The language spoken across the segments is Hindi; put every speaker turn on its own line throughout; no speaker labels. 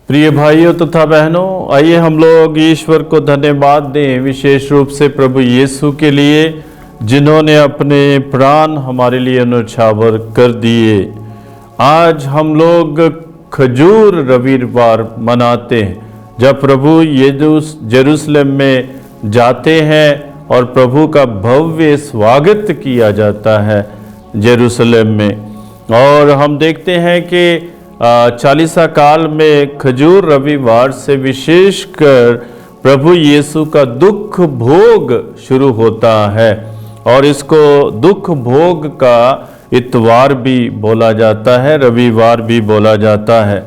प्रिय भाइयों तथा बहनों, आइए हम लोग ईश्वर को धन्यवाद दें, विशेष रूप से प्रभु यीशु के लिए जिन्होंने अपने प्राण हमारे लिए न्यौछावर कर दिए। आज हम लोग खजूर रविवार मनाते हैं, जब प्रभु यरूशलेम में जाते हैं और प्रभु का भव्य स्वागत किया जाता है यरूशलेम में। और हम देखते हैं कि चालीसा काल में खजूर रविवार से विशेषकर प्रभु यीशु का दुख भोग शुरू होता है और इसको दुख भोग का इतवार भी बोला जाता है, रविवार भी बोला जाता है।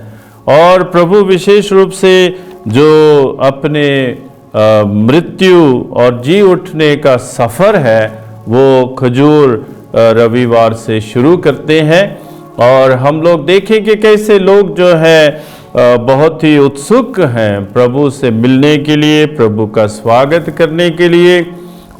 और प्रभु विशेष रूप से जो अपने मृत्यु और जी उठने का सफ़र है वो खजूर रविवार से शुरू करते हैं। और हम लोग देखें कि कैसे लोग जो है बहुत ही उत्सुक हैं प्रभु से मिलने के लिए, प्रभु का स्वागत करने के लिए।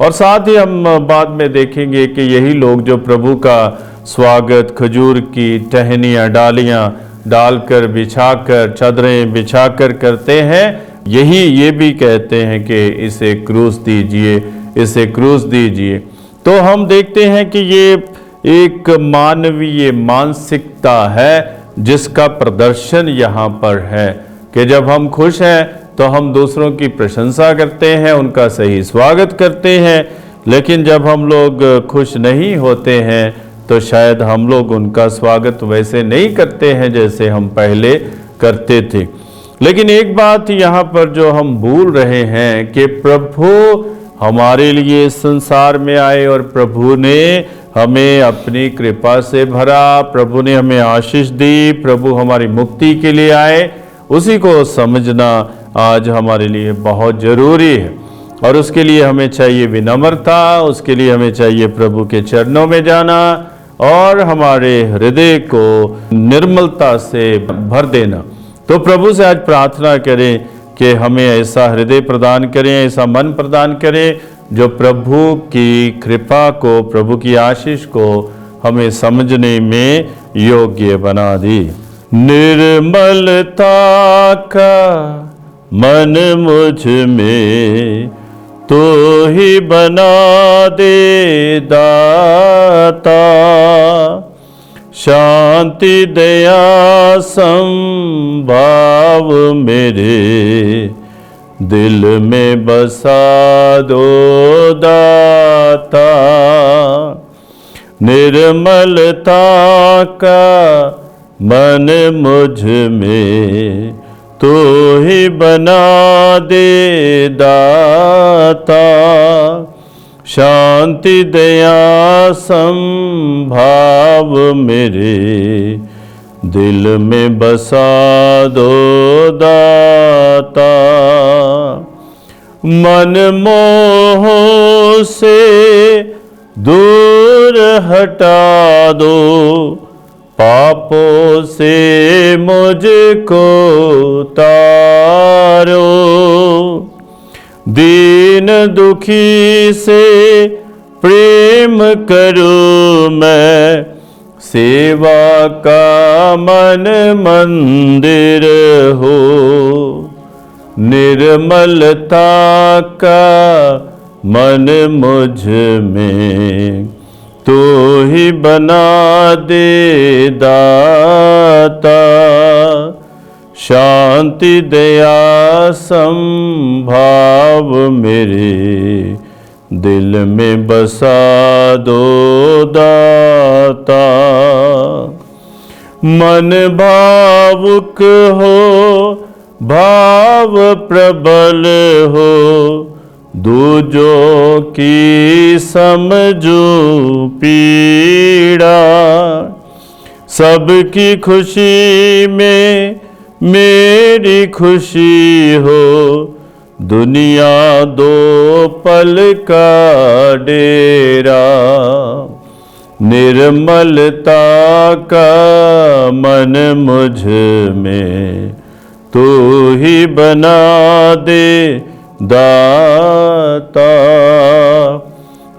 और साथ ही हम बाद में देखेंगे कि यही लोग जो प्रभु का स्वागत खजूर की टहनियाँ डालियाँ डालकर बिछाकर चादरें बिछाकर करते हैं, ये भी कहते हैं कि इसे क्रूस दीजिए, इसे क्रूस दीजिए। तो हम देखते हैं कि ये एक मानवीय मानसिकता है जिसका प्रदर्शन यहाँ पर है कि जब हम खुश हैं तो हम दूसरों की प्रशंसा करते हैं, उनका सही स्वागत करते हैं। लेकिन जब हम लोग खुश नहीं होते हैं तो शायद हम लोग उनका स्वागत वैसे नहीं करते हैं जैसे हम पहले करते थे। लेकिन एक बात यहाँ पर जो हम भूल रहे हैं कि प्रभु हमारे लिए संसार में आए और प्रभु ने हमें अपनी कृपा से भरा, प्रभु ने हमें आशीष दी, प्रभु हमारी मुक्ति के लिए आए। उसी को समझना आज हमारे लिए बहुत ज़रूरी है और उसके लिए हमें चाहिए विनम्रता, उसके लिए हमें चाहिए प्रभु के चरणों में जाना और हमारे हृदय को निर्मलता से भर देना। तो प्रभु से आज प्रार्थना करें कि हमें ऐसा हृदय प्रदान करें, ऐसा मन प्रदान करें जो प्रभु की कृपा को, प्रभु की आशीष को हमें समझने में योग्य बना दी। निर्मलता का मन मुझ में तो ही बना दे दाता, शांति दया संभाव मेरे दिल में बसा दो दाता। निर्मलता का मन मुझ में तो ही बना दे दाता, शांति दया संभाव मेरे दिल में बसा दो दाता। मन मोह से दूर हटा दो, पापों से मुझको तारो, दीन दुखी से प्रेम करूं मैं, सेवा का मन मंदिर हो। निर्मलता का मन मुझ में तो ही बना दे दाता, शांति दया संभाव मेरे दिल में बसा दो दाता। मन भावुक हो, भाव प्रबल हो, दूजों की समझो पीड़ा, सबकी खुशी में मेरी खुशी हो, दुनिया दो पल का डेरा। निर्मलता का मन मुझ में तू ही बना दे दाता,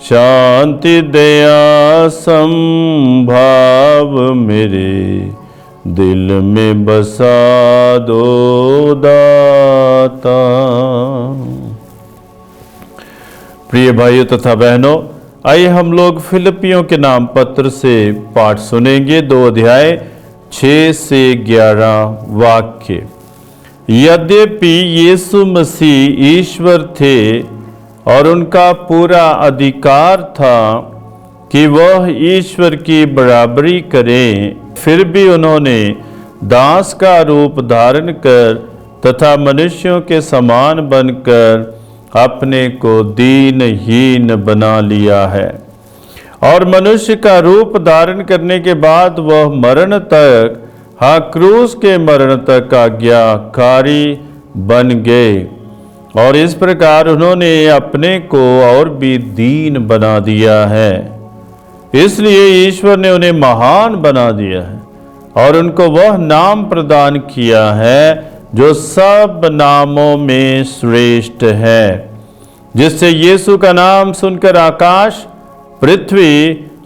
शांति दया संभाव मेरे दिल में बसा दो दाता। प्रिय भाइयों तथा बहनों, आइए हम लोग फिलिपियों के नाम पत्र से पाठ सुनेंगे। 2 अध्याय 6 से 11 वाक्य। यद्यपि यीशु मसीह ईश्वर थे और उनका पूरा अधिकार था कि वह ईश्वर की बराबरी करें, फिर भी उन्होंने दास का रूप धारण कर तथा मनुष्यों के समान बनकर अपने को दीनहीन बना लिया है। और मनुष्य का रूप धारण करने के बाद वह मरण तक, हाँ क्रूस के मरण तक आज्ञाकारी बन गए। और इस प्रकार उन्होंने अपने को और भी दीन बना दिया है। इसलिए ईश्वर ने उन्हें महान बना दिया है और उनको वह नाम प्रदान किया है जो सब नामों में श्रेष्ठ है, जिससे यीशु का नाम सुनकर आकाश, पृथ्वी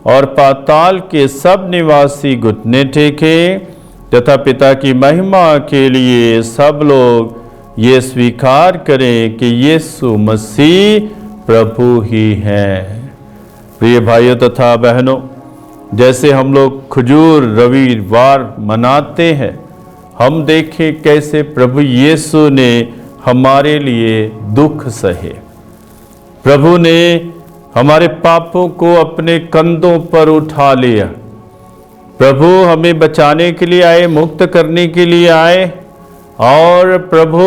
और पाताल के सब निवासी घुटने टेके तथा पिता की महिमा के लिए सब लोग ये स्वीकार करें कि यीशु मसीह प्रभु ही है। प्रिय भाइयों तथा बहनों, जैसे हम लोग खजूर रविवार मनाते हैं, हम देखें कैसे प्रभु यीशु ने हमारे लिए दुख सहे। प्रभु ने हमारे पापों को अपने कंधों पर उठा लिया। प्रभु हमें बचाने के लिए आए, मुक्त करने के लिए आए, और प्रभु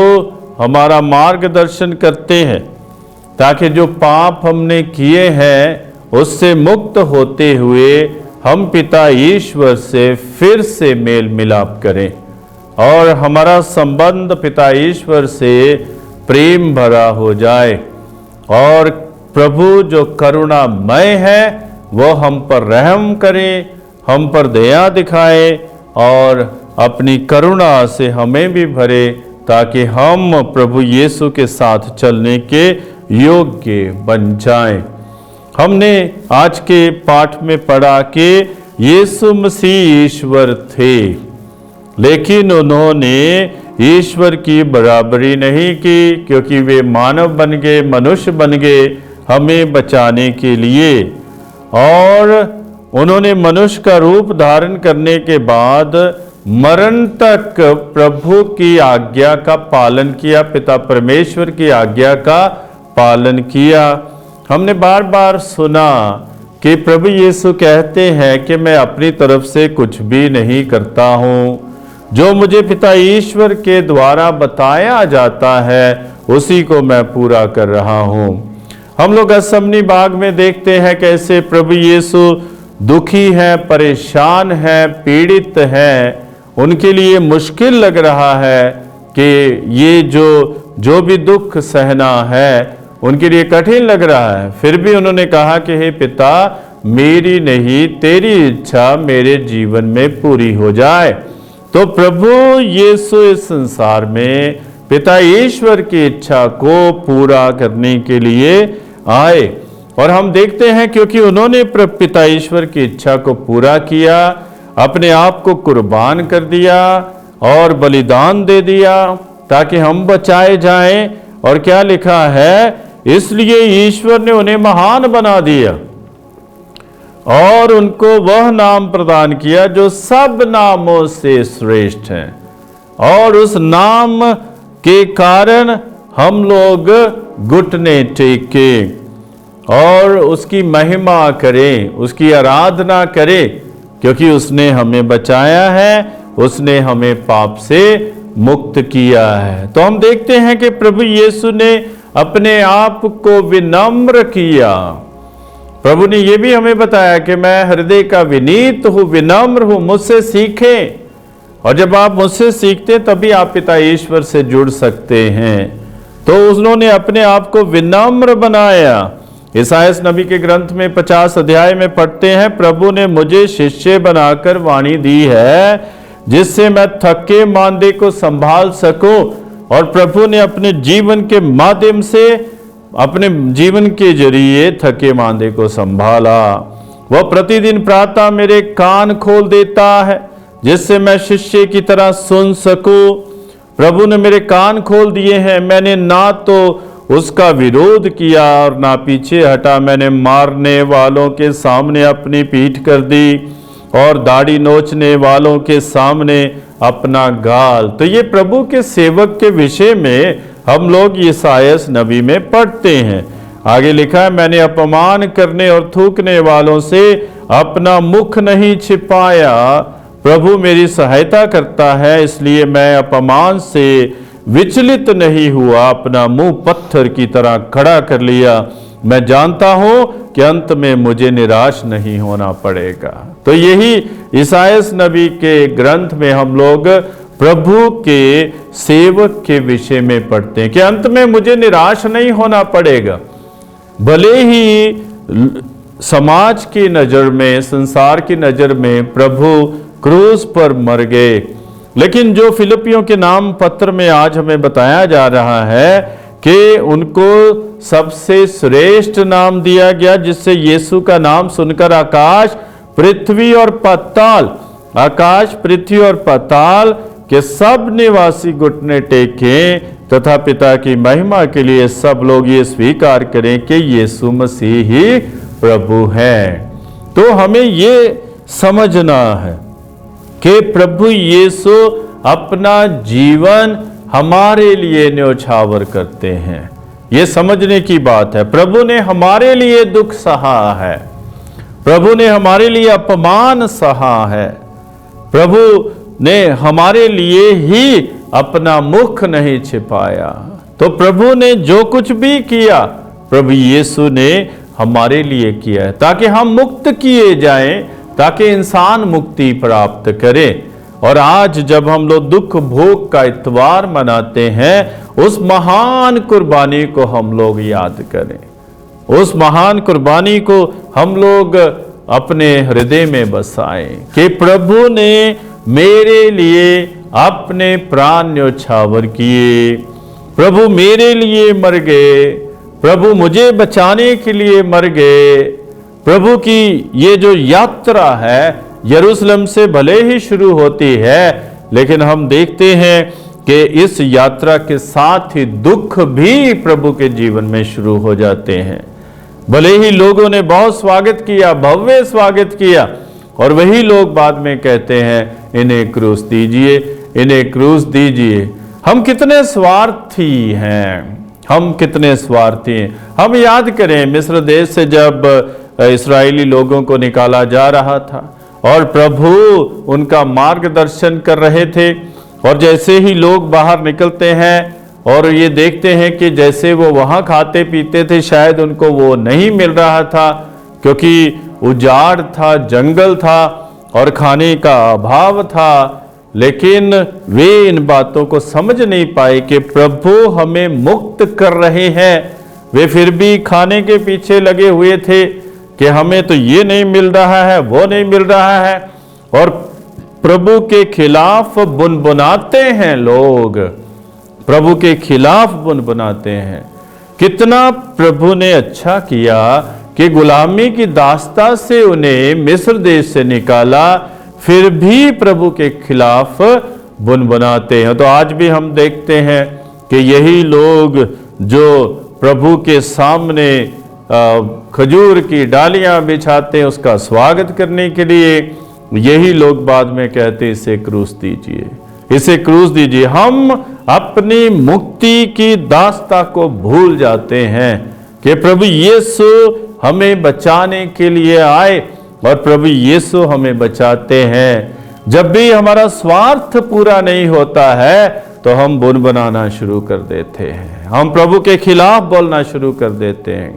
हमारा मार्गदर्शन करते हैं ताकि जो पाप हमने किए हैं उससे मुक्त होते हुए हम पिता ईश्वर से फिर से मेल मिलाप करें और हमारा संबंध पिता ईश्वर से प्रेम भरा हो जाए। और प्रभु जो करुणामय है वो हम पर रहम करे, हम पर दया दिखाए और अपनी करुणा से हमें भी भरे, ताकि हम प्रभु यीशु के साथ चलने के योग्य बन जाएं। हमने आज के पाठ में पढ़ा कि यीशु मसीह ईश्वर थे, लेकिन उन्होंने ईश्वर की बराबरी नहीं की, क्योंकि वे मानव बन गए, मनुष्य बन गए हमें बचाने के लिए। और उन्होंने मनुष्य का रूप धारण करने के बाद मरण तक प्रभु की आज्ञा का पालन किया, पिता परमेश्वर की आज्ञा का पालन किया। हमने बार बार सुना कि प्रभु यीशु कहते हैं कि मैं अपनी तरफ से कुछ भी नहीं करता हूँ, जो मुझे पिता ईश्वर के द्वारा बताया जाता है उसी को मैं पूरा कर रहा हूँ। हम लोग गethsemane बाग में देखते हैं कैसे प्रभु यीशु दुखी है, परेशान है, पीड़ित है, उनके लिए मुश्किल लग रहा है कि ये जो भी दुख सहना है उनके लिए कठिन लग रहा है। फिर भी उन्होंने कहा कि हे पिता, मेरी नहीं तेरी इच्छा मेरे जीवन में पूरी हो जाए। तो प्रभु यीशु इस संसार में पिता ईश्वर की इच्छा को पूरा करने के लिए आए। और हम देखते हैं क्योंकि उन्होंने पिता ईश्वर की इच्छा को पूरा किया, अपने आप को कुर्बान कर दिया और बलिदान दे दिया ताकि हम बचाए जाएं। और क्या लिखा है, इसलिए ईश्वर ने उन्हें महान बना दिया और उनको वह नाम प्रदान किया जो सब नामों से श्रेष्ठ है। और उस नाम के कारण हम लोग घुटने टेके और उसकी महिमा करें, उसकी आराधना करें, क्योंकि उसने हमें बचाया है, उसने हमें पाप से मुक्त किया है। तो हम देखते हैं कि प्रभु यीशु ने अपने आप को विनम्र किया। प्रभु ने यह भी हमें बताया कि मैं हृदय का विनीत हूं, विनम्र हूं, मुझसे सीखें। और जब आप मुझसे सीखते तभी आप पिता ईश्वर से जुड़ सकते हैं। तो उन्होंने अपने आप को विनम्र बनाया। ईसायास नबी के ग्रंथ में 50 अध्याय में पढ़ते हैं, प्रभु ने मुझे शिष्य बनाकर वाणी दी है जिससे मैं थके मांदे को संभाल सकूं। और प्रभु ने अपने जीवन के माध्यम से, अपने जीवन के जरिए थके मांदे को संभाला। वह प्रतिदिन प्रातः मेरे कान खोल देता है जिससे मैं शिष्य की तरह सुन सकूं। प्रभु ने मेरे कान खोल दिए हैं। मैंने ना तो उसका विरोध किया और ना पीछे हटा। मैंने मारने वालों के सामने अपनी पीठ कर दी और दाढ़ी नोचने वालों के सामने अपना गाल। तो ये प्रभु के सेवक के विषय में हम लोग यशायाह नबी में पढ़ते हैं। आगे लिखा है, मैंने अपमान करने और थूकने वालों से अपना मुख नहीं छिपाया। प्रभु मेरी सहायता करता है, इसलिए मैं अपमान से विचलित नहीं हुआ। अपना मुंह पत्थर की तरह खड़ा कर लिया। मैं जानता हूं कि अंत में मुझे निराश नहीं होना पड़ेगा। तो यही यशायाह नबी के ग्रंथ में हम लोग प्रभु के सेवक के विषय में पढ़ते हैं कि अंत में मुझे निराश नहीं होना पड़ेगा। भले ही समाज की नजर में, संसार की नजर में प्रभु क्रूस पर मर गए, लेकिन जो फिलिपियों के नाम पत्र में आज हमें बताया जा रहा है कि उनको सबसे श्रेष्ठ नाम दिया गया, जिससे यीशु का नाम सुनकर आकाश पृथ्वी और पाताल के सब निवासी घुटने टेकें तथा पिता की महिमा के लिए सब लोग ये स्वीकार करें कि यीशु मसीह ही प्रभु है। तो हमें ये समझना है कि प्रभु यीशु अपना जीवन हमारे लिए न्योछावर करते हैं। ये समझने की बात है। प्रभु ने हमारे लिए दुख सहा है, प्रभु ने हमारे लिए अपमान सहा है, प्रभु ने हमारे लिए ही अपना मुख नहीं छिपाया। तो प्रभु ने जो कुछ भी किया, प्रभु यीशु ने हमारे लिए किया है, ताकि हम मुक्त किए जाएं, ताकि इंसान मुक्ति प्राप्त करे। और आज जब हम लोग दुख भोग का इतवार मनाते हैं, उस महान कुर्बानी को हम लोग याद करें। उस महान कुर्बानी को हम लोग अपने हृदय में बसाएं कि प्रभु ने मेरे लिए अपने प्राण न्योछावर किए, प्रभु मेरे लिए मर गए, प्रभु मुझे बचाने के लिए मर गए। प्रभु की ये जो यात्रा है यरूशलेम से भले ही शुरू होती है, लेकिन हम देखते हैं कि इस यात्रा के साथ ही दुख भी प्रभु के जीवन में शुरू हो जाते हैं। भले ही लोगों ने बहुत स्वागत किया, भव्य स्वागत किया, और वही लोग बाद में कहते हैं इन्हें क्रूस दीजिए, इन्हें क्रूस दीजिए। हम कितने स्वार्थी हैं, हम कितने स्वार्थी हैं। हम याद करें मिस्र देश से जब इस्राएली लोगों को निकाला जा रहा था और प्रभु उनका मार्गदर्शन कर रहे थे, और जैसे ही लोग बाहर निकलते हैं और ये देखते हैं कि जैसे वो वहाँ खाते पीते थे, शायद उनको वो नहीं मिल रहा था, क्योंकि उजाड़ था, जंगल था और खाने का अभाव था। लेकिन वे इन बातों को समझ नहीं पाए कि प्रभु हमें मुक्त कर रहे हैं। वे फिर भी खाने के पीछे लगे हुए थे कि हमें तो ये नहीं मिल रहा है, वो नहीं मिल रहा है, और प्रभु के खिलाफ बुनबुनाते हैं लोग, प्रभु के खिलाफ बुनबुनाते हैं। कितना प्रभु ने अच्छा किया कि गुलामी की दास्ता से उन्हें मिस्र देश से निकाला, फिर भी प्रभु के खिलाफ बुनबुनाते हैं। तो आज भी हम देखते हैं कि यही लोग जो प्रभु के सामने खजूर की डालियां बिछाते हैं उसका स्वागत करने के लिए, यही लोग बाद में कहते हैं इसे क्रूस दीजिए, इसे क्रूस दीजिए। हम अपनी मुक्ति की दास्ता को भूल जाते हैं कि प्रभु यीशु हमें बचाने के लिए आए, और प्रभु यीशु हमें बचाते हैं। जब भी हमारा स्वार्थ पूरा नहीं होता है तो हम बुनबुनाना शुरू कर देते हैं, हम प्रभु के खिलाफ बोलना शुरू कर देते हैं,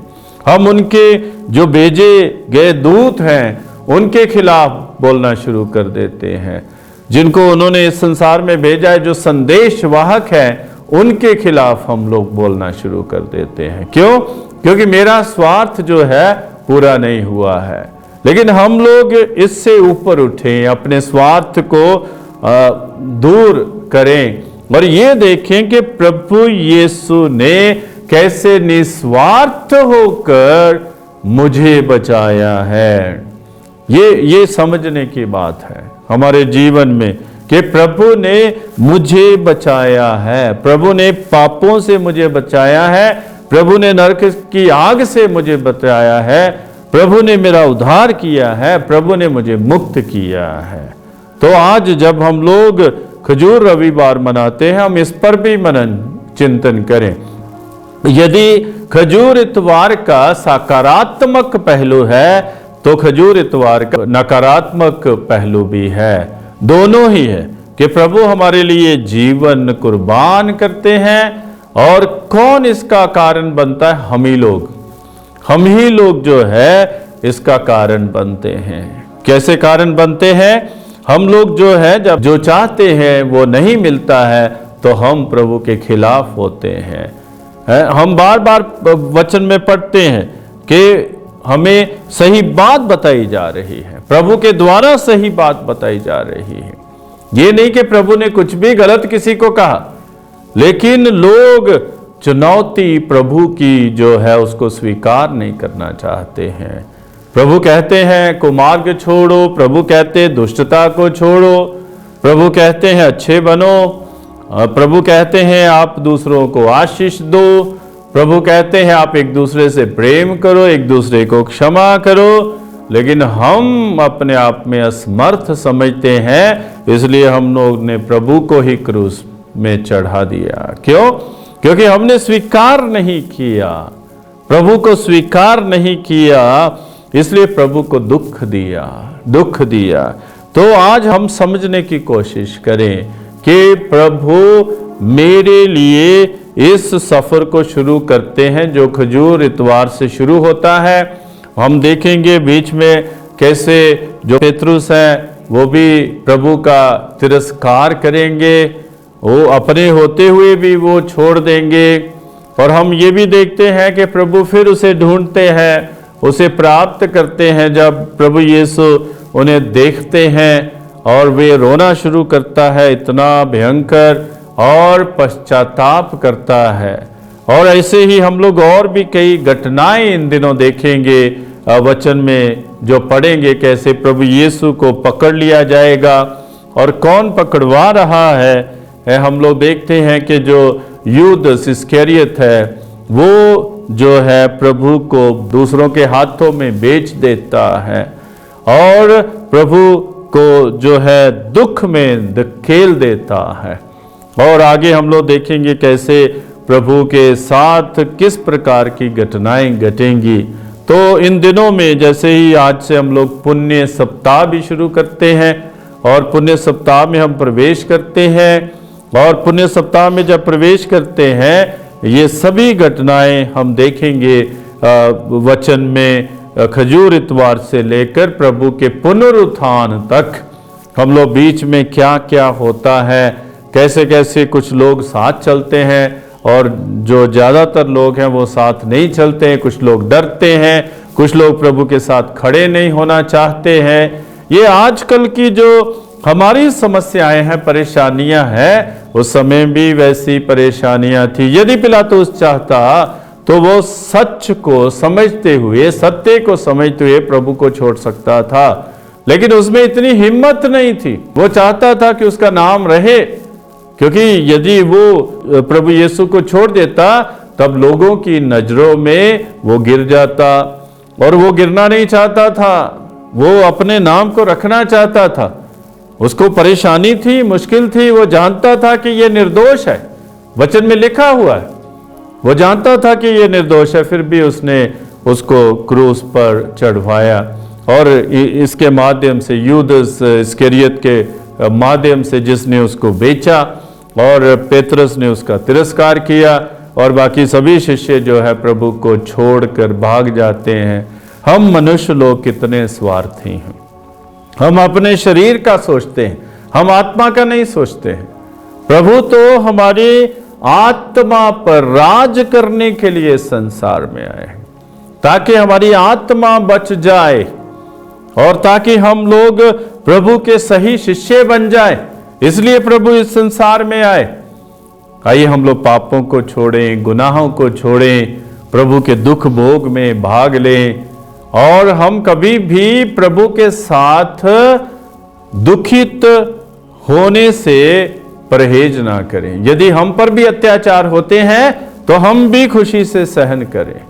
हम उनके जो भेजे गए दूत हैं उनके खिलाफ बोलना शुरू कर देते हैं, जिनको उन्होंने इस संसार में भेजा है, जो संदेश वाहक है, उनके खिलाफ हम लोग बोलना शुरू कर देते हैं। क्यों? क्योंकि मेरा स्वार्थ जो है पूरा नहीं हुआ है। लेकिन हम लोग इससे ऊपर उठें, अपने स्वार्थ को दूर करें और ये देखें कि प्रभु यीशु ने कैसे निस्वार्थ होकर मुझे बचाया है। ये समझने की बात है हमारे जीवन में कि प्रभु ने मुझे बचाया है, प्रभु ने पापों से मुझे बचाया है, प्रभु ने नरक की आग से मुझे बचाया है, प्रभु ने मेरा उद्धार किया है, प्रभु ने मुझे मुक्त किया है। तो आज जब हम लोग खजूर रविवार मनाते हैं, हम इस पर भी मनन चिंतन करें। यदि खजूर इतवार का सकारात्मक पहलू है तो खजूर इतवार का नकारात्मक पहलू भी है, दोनों ही है कि प्रभु हमारे लिए जीवन कुर्बान करते हैं। और कौन इसका कारण बनता है? हम ही लोग जो है इसका कारण बनते हैं। कैसे कारण बनते हैं? हम लोग जो है जब जो चाहते हैं वो नहीं मिलता है तो हम प्रभु के खिलाफ होते हैं। हम बार बार वचन में पढ़ते हैं कि हमें सही बात बताई जा रही है, प्रभु के द्वारा सही बात बताई जा रही है। ये नहीं कि प्रभु ने कुछ भी गलत किसी को कहा, लेकिन लोग चुनौती प्रभु की जो है उसको स्वीकार नहीं करना चाहते हैं। प्रभु कहते हैं कुमार्ग छोड़ो, प्रभु कहते हैं दुष्टता को छोड़ो, प्रभु कहते हैं अच्छे बनो, प्रभु कहते हैं आप दूसरों को आशीष दो, प्रभु कहते हैं आप एक दूसरे से प्रेम करो, एक दूसरे को क्षमा करो। लेकिन हम अपने आप में असमर्थ समझते हैं, इसलिए हम लोग ने प्रभु को ही क्रूस में चढ़ा दिया। क्यों? क्योंकि हमने स्वीकार नहीं किया, प्रभु को स्वीकार नहीं किया, इसलिए प्रभु को दुख दिया। तो आज हम समझने की कोशिश करें कि प्रभु मेरे लिए इस सफर को शुरू करते हैं जो खजूर इतवार से शुरू होता है। हम देखेंगे बीच में कैसे जो पेतरुस हैं वो भी प्रभु का तिरस्कार करेंगे, वो अपने होते हुए भी वो छोड़ देंगे। और हम ये भी देखते हैं कि प्रभु फिर उसे ढूंढते हैं, उसे प्राप्त करते हैं। जब प्रभु यीशु उन्हें देखते हैं और वे रोना शुरू करता है, इतना भयंकर, और पश्चाताप करता है। और ऐसे ही हम लोग और भी कई घटनाएं इन दिनों देखेंगे वचन में, जो पढ़ेंगे कैसे प्रभु यीशु को पकड़ लिया जाएगा और कौन पकड़वा रहा है। हम लोग देखते हैं कि जो यूदास इस्करियोत है वो जो है प्रभु को दूसरों के हाथों में बेच देता है और प्रभु को जो है दुख में धकेल देता है। और आगे हम लोग देखेंगे कैसे प्रभु के साथ किस प्रकार की घटनाएं घटेंगी। तो इन दिनों में जैसे ही आज से हम लोग पुण्य सप्ताह भी शुरू करते हैं और पुण्य सप्ताह में हम प्रवेश करते हैं, और पुण्य सप्ताह में जब प्रवेश करते हैं ये सभी घटनाएं हम देखेंगे वचन में खजूर इतवार से लेकर प्रभु के पुनरुत्थान तक। हम लोग बीच में क्या क्या होता है, कैसे कैसे कुछ लोग साथ चलते हैं और जो ज़्यादातर लोग हैं वो साथ नहीं चलते हैं, कुछ लोग डरते हैं, कुछ लोग प्रभु के साथ खड़े नहीं होना चाहते हैं। ये आजकल की जो हमारी समस्याएं हैं, परेशानियां हैं, उस समय भी वैसी परेशानियां थी। यदि पिलातुस चाहता तो वो सच को समझते हुए, सत्य को समझते हुए प्रभु को छोड़ सकता था, लेकिन उसमें इतनी हिम्मत नहीं थी। वो चाहता था कि उसका नाम रहे, क्योंकि यदि वो प्रभु यीशु को छोड़ देता तब लोगों की नजरों में वो गिर जाता, और वो गिरना नहीं चाहता था, वो अपने नाम को रखना चाहता था। उसको परेशानी थी, मुश्किल थी, वो जानता था कि ये निर्दोष है, वचन में लिखा हुआ है, वो जानता था कि ये निर्दोष है, फिर भी उसने उसको क्रूस पर चढ़वाया। और इसके माध्यम से यूदास इस्करियोत के माध्यम से जिसने उसको बेचा, और पेतरस ने उसका तिरस्कार किया, और बाकी सभी शिष्य जो है प्रभु को छोड़कर भाग जाते हैं। हम मनुष्य लोग कितने स्वार्थी हैं, हम अपने शरीर का सोचते हैं, हम आत्मा का नहीं सोचते हैं। प्रभु तो हमारी आत्मा पर राज करने के लिए संसार में आए हैं, ताकि हमारी आत्मा बच जाए और ताकि हम लोग प्रभु के सही शिष्य बन जाए। इसलिए प्रभु इस संसार में आए। आइए हम लोग पापों को छोड़ें, गुनाहों को छोड़ें, प्रभु के दुख भोग में भाग लें, और हम कभी भी प्रभु के साथ दुखित होने से परहेज ना करें। यदि हम पर भी अत्याचार होते हैं तो हम भी खुशी से सहन करें,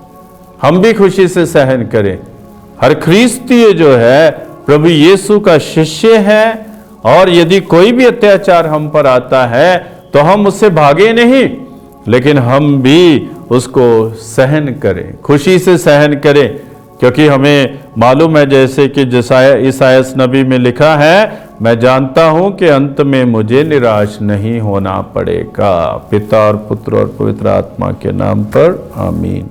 हम भी खुशी से सहन करें। हर ख्रिस्तीय जो है प्रभु यीशु का शिष्य है, और यदि कोई भी अत्याचार हम पर आता है तो हम उससे भागे नहीं, लेकिन हम भी उसको सहन करें, खुशी से सहन करें। क्योंकि हमें मालूम है, जैसे कि ईसायास नबी में लिखा है, मैं जानता हूं कि अंत में मुझे निराश नहीं होना पड़ेगा। पिता और पुत्र और पवित्र आत्मा के नाम पर आमीन।